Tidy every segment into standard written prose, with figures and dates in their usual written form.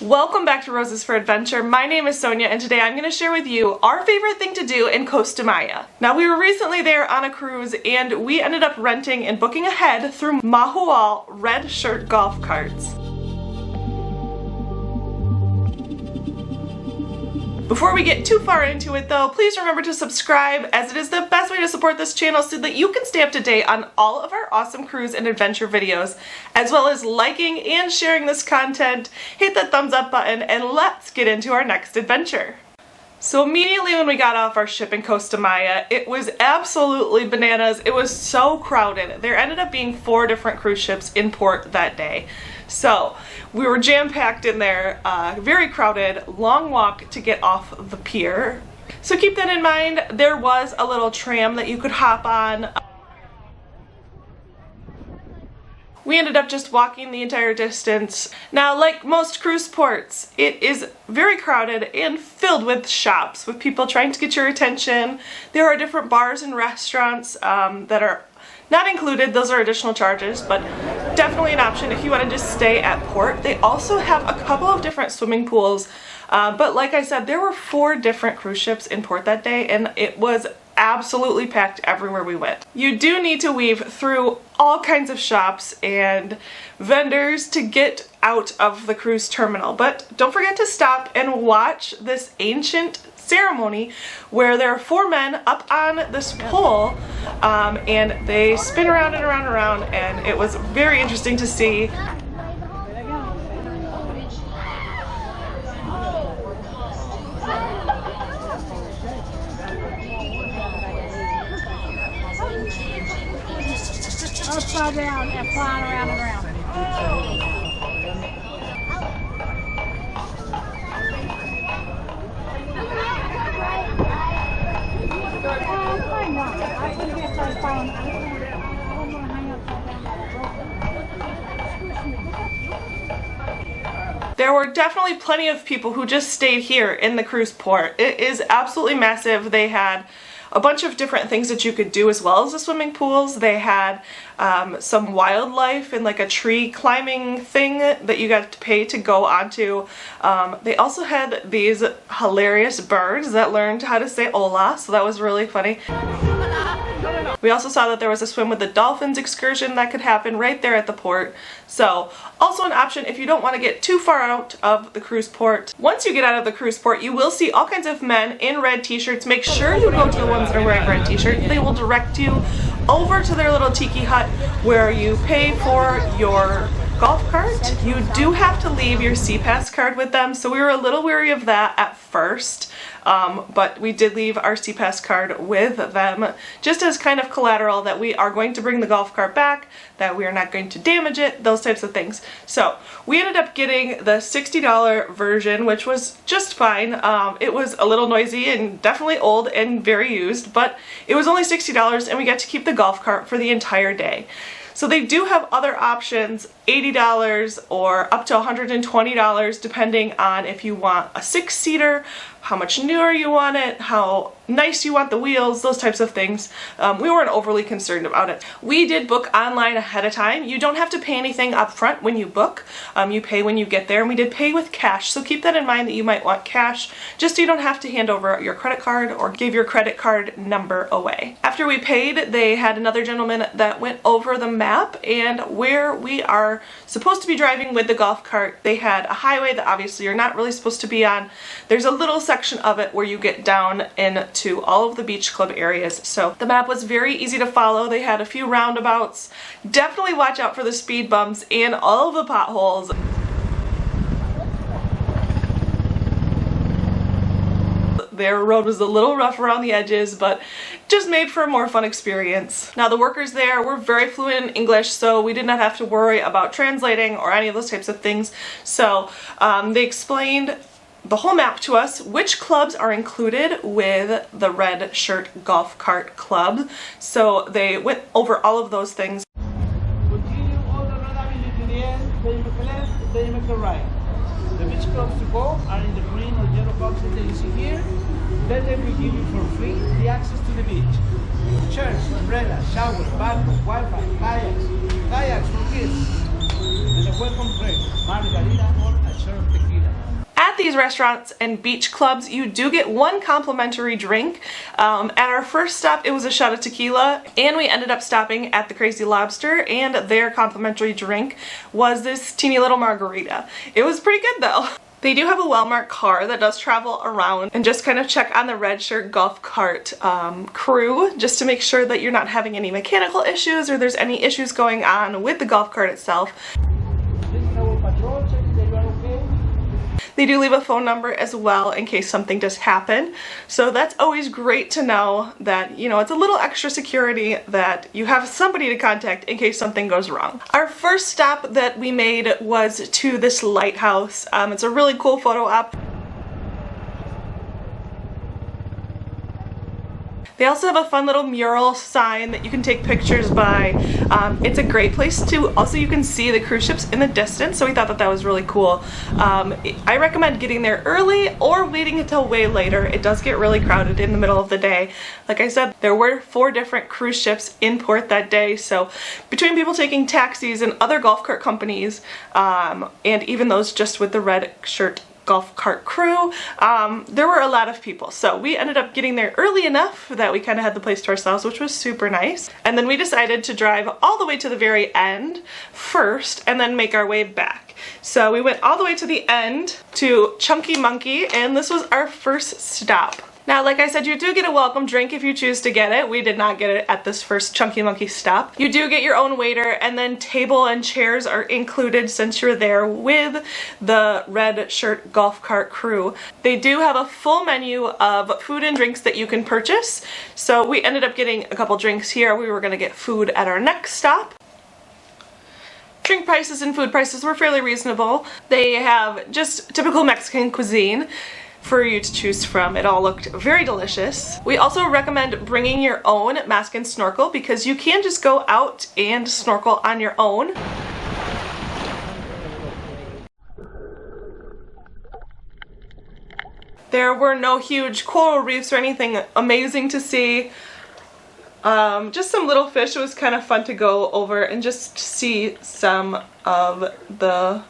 Welcome back to Roses for Adventure. My name is Sonia and today I'm going to share with you our favorite thing to do in Costa Maya. Now we were recently there on a cruise and we ended up renting and booking ahead through Mayahual red shirt golf carts. Before we get too far into it though, please remember to subscribe as it is the best way to support this channel so that you can stay up to date on all of our awesome cruise and adventure videos, as well as liking and sharing this content. Hit that thumbs up button and let's get into our next adventure. So immediately when we got off our ship in Costa Maya, it was absolutely bananas. It was so crowded. There ended up being 4 different cruise ships in port that day. So we were jam-packed in there, very crowded, long walk to get off the pier. So keep that in mind. There was a little tram that you could hop on. We ended up just walking the entire distance. Now, like most cruise ports, it is very crowded and filled with shops, with people trying to get your attention. There are different bars and restaurants that are not included. Those are additional charges, but definitely an option if you want to just stay at port. They also have a couple of different swimming pools, but like I said, there were 4 different cruise ships in port that day, and it was absolutely packed everywhere we went. You do need to weave through all kinds of shops and vendors to get out of the cruise terminal, but don't forget to stop and watch this ancient ceremony where there are 4 men up on this pole and they spin around and around and around, and it was very interesting to see. Upside down and flying around and around. There were definitely plenty of people who just stayed here in the cruise port. It is absolutely massive. They had a bunch of different things that you could do as well as the swimming pools. They had some wildlife and like a tree climbing thing that you got to pay to go onto. They also had these hilarious birds that learned how to say hola, so that was really funny. We also saw that there was a swim with the dolphins excursion that could happen right there at the port. So also an option if you don't want to get too far out of the cruise port. Once you get out of the cruise port, you will see all kinds of men in red t-shirts. Make sure you go to the ones that are wearing red t-shirts. They will direct you over to their little tiki hut where you pay for your golf cart. You do have to leave your SeaPass card with them, so we were a little wary of that at first. But we did leave our SeaPass card with them just as kind of collateral that we are going to bring the golf cart back, that we are not going to damage it, those types of things. So we ended up getting the $60 version, which was just fine. It was a little noisy and definitely old and very used, but it was only $60 and we got to keep the golf cart for the entire day. So they do have other options, $80 or up to $120 depending on if you want a 6-seater, how much newer you want it, how nice you want the wheels, those types of things. We weren't overly concerned about it. We did book online ahead of time. You don't have to pay anything up front when you book. You pay when you get there, and we did pay with cash, so keep that in mind that you might want cash just so you don't have to hand over your credit card or give your credit card number away. After we paid, they had another gentleman that went over the map and where we are supposed to be driving with the golf cart. They had a highway that obviously you're not really supposed to be on. There's a little section of it where you get down into all of the beach club areas. So the map was very easy to follow. They had a few roundabouts. Definitely watch out for the speed bumps and all of the potholes. Their road was a little rough around the edges, but just made for a more fun experience. Now the workers there were very fluent in English, so we did not have to worry about translating or any of those types of things. So they explained the whole map to us, which clubs are included with the red shirt golf cart club. So they went over all of those things. Continue all the road avenue to the end, then you make a left, then you make a right. The beach clubs to go are in the green or yellow boxes that you see here. Then they will give you for free the access to the beach. Chairs, umbrellas, shower, bathroom, Wi-Fi, kayaks for kids, and a welcome drink, margarita or a shot of tequila. these restaurants and beach clubs, you do get one complimentary drink. At our first stop, it was a shot of tequila, and we ended up stopping at the Crazy Lobster, and their complimentary drink was this teeny little margarita. It was pretty good though. They do have a well-marked car that does travel around and just kind of check on the red shirt golf cart crew just to make sure that you're not having any mechanical issues or there's any issues going on with the golf cart itself. They do leave a phone number as well in case something does happen. So that's always great to know that, you know, it's a little extra security that you have somebody to contact in case something goes wrong. Our first stop that we made was to this lighthouse. It's a really cool photo op. They also have a fun little mural sign that you can take pictures by. It's a great place to, also you can see the cruise ships in the distance, so we thought that that was really cool. I recommend getting there early or waiting until way later. It does get really crowded in the middle of the day. Like I said, there were 4 different cruise ships in port that day, so between people taking taxis and other golf cart companies, and even those just with the red shirt golf cart crew, there were a lot of people. So we ended up getting there early enough that we kind of had the place to ourselves, which was super nice. And then we decided to drive all the way to the very end first and then make our way back. So we went all the way to the end to Chunky Monkey, and this was our first stop. Now, like I said, you do get a welcome drink if you choose to get it. We did not get it at this first Chunky Monkey stop. You do get your own waiter, and then table and chairs are included since you're there with the red shirt golf cart crew. They do have a full menu of food and drinks that you can purchase. So we ended up getting a couple drinks here. We were gonna get food at our next stop. Drink prices and food prices were fairly reasonable. They have just typical Mexican cuisine for you to choose from. It all looked very delicious. We also recommend bringing your own mask and snorkel because you can just go out and snorkel on your own. There were no huge coral reefs or anything amazing to see. Just some little fish. It was kind of fun to go over and just see some of the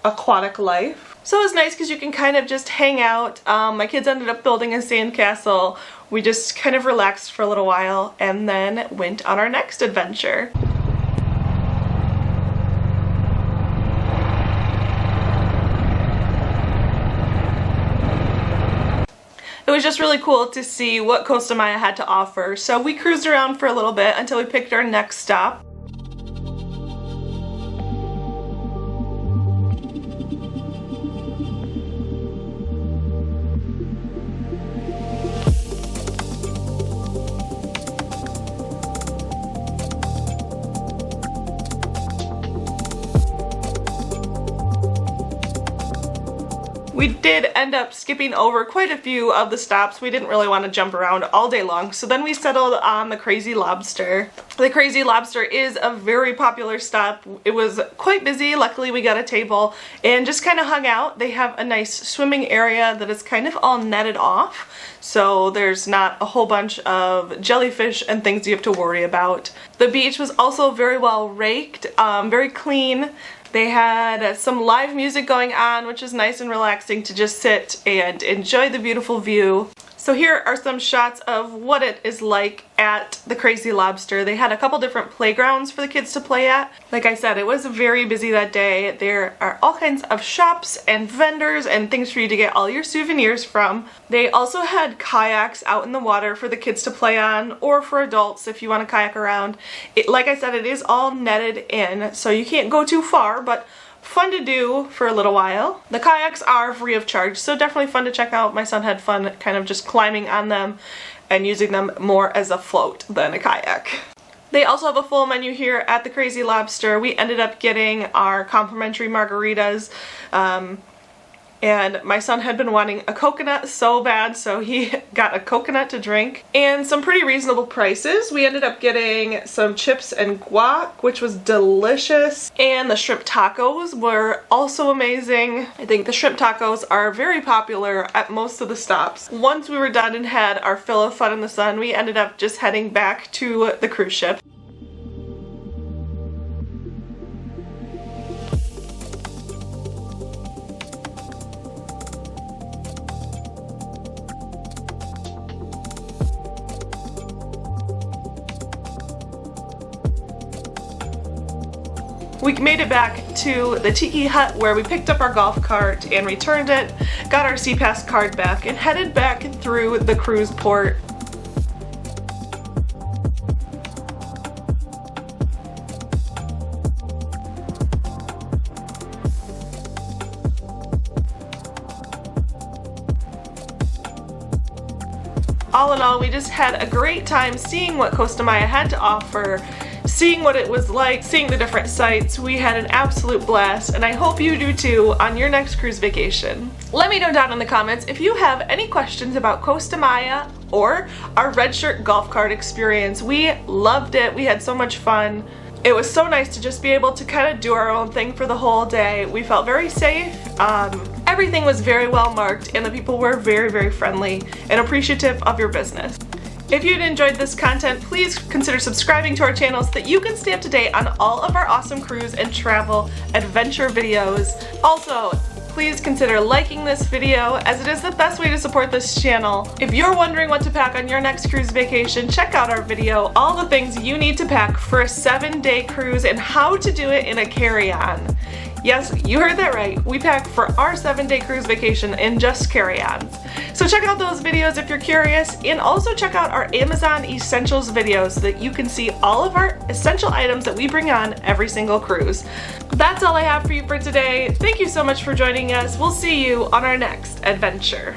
aquatic life. So it was nice because you can kind of just hang out. My kids ended up building a sandcastle. We just kind of relaxed for a little while and then went on our next adventure. It was just really cool to see what Costa Maya had to offer. So we cruised around for a little bit until we picked our next stop. We did end up skipping over quite a few of the stops. We didn't really want to jump around all day long, so then we settled on the Crazy Lobster. The Crazy Lobster is a very popular stop. It was quite busy. Luckily we got a table and just kind of hung out. They have a nice swimming area that is kind of all netted off, so there's not a whole bunch of jellyfish and things you have to worry about. The beach was also very well raked, very clean. They had some live music going on, which is nice and relaxing to just sit and enjoy the beautiful view. So here are some shots of what it is like at the Crazy Lobster. They had a couple different playgrounds for the kids to play at. Like I said, it was very busy that day. There are all kinds of shops and vendors and things for you to get all your souvenirs from. They also had kayaks out in the water for the kids to play on, or for adults if you want to kayak around. Like I said, it is all netted in, so you can't go too far, but fun to do for a little while. The kayaks are free of charge, so definitely fun to check out. My son had fun kind of just climbing on them and using them more as a float than a kayak. They also have a full menu here at the Crazy Lobster. We ended up getting our complimentary margaritas. And my son had been wanting a coconut so bad, so he got a coconut to drink. And some pretty reasonable prices. We ended up getting some chips and guac, which was delicious. And the shrimp tacos were also amazing. I think the shrimp tacos are very popular at most of the stops. Once we were done and had our fill of fun in the sun, we ended up just heading back to the cruise ship. We made it back to the tiki hut where we picked up our golf cart and returned it, got our SeaPass card back, and headed back through the cruise port. All in all, we just had a great time seeing what Costa Maya had to offer, seeing what it was like, seeing the different sights. We had an absolute blast, and I hope you do too on your next cruise vacation. Let me know down in the comments if you have any questions about Costa Maya or our red shirt golf cart experience. We loved it. We had so much fun. It was so nice to just be able to kind of do our own thing for the whole day. We felt very safe. Everything was very well marked, and the people were very, very friendly and appreciative of your business. If you'd enjoyed this content, please consider subscribing to our channel so that you can stay up to date on all of our awesome cruise and travel adventure videos. Also, please consider liking this video, as it is the best way to support this channel. If you're wondering what to pack on your next cruise vacation, check out our video, all the things you need to pack for a 7-day cruise and how to do it in a carry-on. Yes, you heard that right. We pack for our 7-day cruise vacation in just carry-ons. So check out those videos if you're curious, and also check out our Amazon Essentials videos so that you can see all of our essential items that we bring on every single cruise. That's all I have for you for today. Thank you so much for joining us. We'll see you on our next adventure.